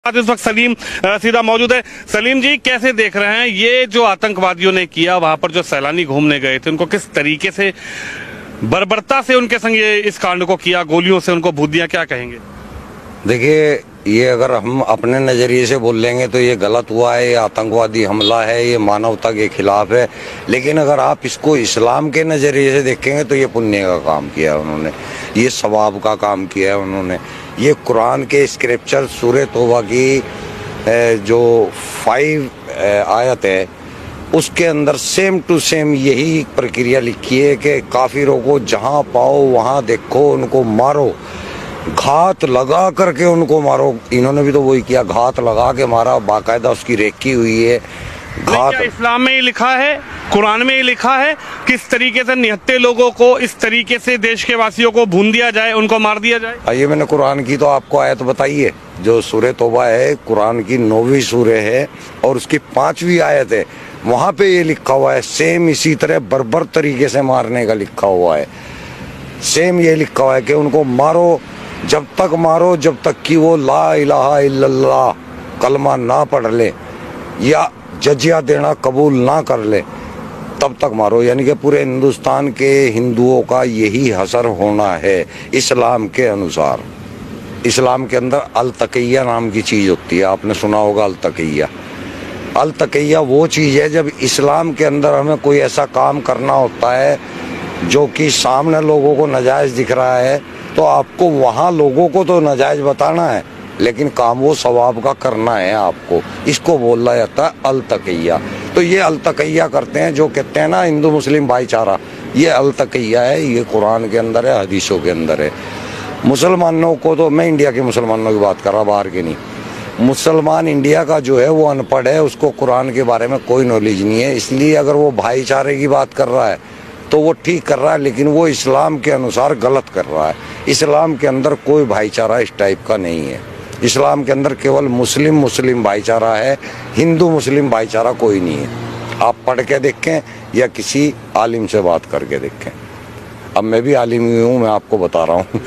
इस वक्त सलीम सीधा मौजूद है। सलीम जी, कैसे देख रहे हैं ये जो आतंकवादियों ने किया, वहां पर जो सैलानी घूमने गए थे उनको किस तरीके से बर्बरता से उनके संग ये इस कांड को किया, गोलियों से उनको भूत दिया, क्या कहेंगे? देखिए, ये अगर हम अपने नज़रिए से बोल लेंगे तो ये गलत हुआ है, ये आतंकवादी हमला है, ये मानवता के खिलाफ है। लेकिन अगर आप इसको इस्लाम के नज़रिए से देखेंगे तो ये पुण्य का काम किया है उन्होंने, ये सवाब का काम किया है उन्होंने। ये कुरान के स्क्रिप्चर सूरह तौबा की जो 5 आयत है उसके अंदर सेम टू सेम यही प्रक्रिया लिखी है कि काफिरों को जहाँ पाओ वहाँ देखो, उनको मारो, घात लगा करके उनको मारो। इन्होंने भी तो वही किया, घात लगा के मारा, बाकायदा उसकी रेकी हुई है। घात क्या इस्लाम में ही लिखा है, कुरान में ही लिखा है किस तरीके से निहत्थे लोगों को इस तरीके से देश के वासियों को भून दिया जाए, उनको मार दिया जाए? आइए, मैंने कुरान की तो आपको आयत बताई है, जो सूरह तौबा है, कुरान की 9वीं सूरह है और उसकी 5वीं आयत है। वहां पे ये लिखा हुआ है, सेम इसी तरह बर्बर तरीके से मारने का लिखा हुआ है। सेम ये लिखा हुआ है कि उनको मारो, जब तक मारो जब तक कि वो ला इलाहा इल्लल्लाह कलमा ना पढ़ ले या जजिया देना कबूल ना कर ले, तब तक मारो। यानी कि पूरे हिंदुस्तान के हिंदुओं का यही हसर होना है इस्लाम के अनुसार। इस्लाम के अंदर अल तकिया नाम की चीज़ होती है, आपने सुना होगा अल तकिया। अल तकिया वो चीज़ है जब इस्लाम के अंदर हमें कोई ऐसा काम करना होता है जो कि सामने लोगों को नाजायज़ दिख रहा है, तो आपको वहाँ लोगों को तो नाजायज़ बताना है लेकिन काम वो सवाब का करना है आपको। इसको बोला जाता है अल तकिया। तो ये अल तकिया करते हैं, जो कहते हैं ना हिंदू मुस्लिम भाईचारा, ये अल तकिया है, ये कुरान के अंदर है, हदीसों के अंदर है। मुसलमानों को तो, मैं इंडिया के मुसलमानों की बात कर रहा, बाहर के नहीं। मुसलमान इंडिया का जो है वो अनपढ़ है, उसको कुरान के बारे में कोई नॉलेज नहीं है। इसलिए अगर वो भाईचारे की बात कर रहा है तो वो ठीक कर रहा है, लेकिन वो इस्लाम के अनुसार गलत कर रहा है। इस्लाम के अंदर कोई भाईचारा इस टाइप का नहीं है। इस्लाम के अंदर केवल मुस्लिम मुस्लिम भाईचारा है, हिंदू मुस्लिम भाईचारा कोई नहीं है। आप पढ़ के देखें या किसी आलिम से बात करके देखें। अब मैं भी आलिम ही हूँ, मैं आपको बता रहा हूँ।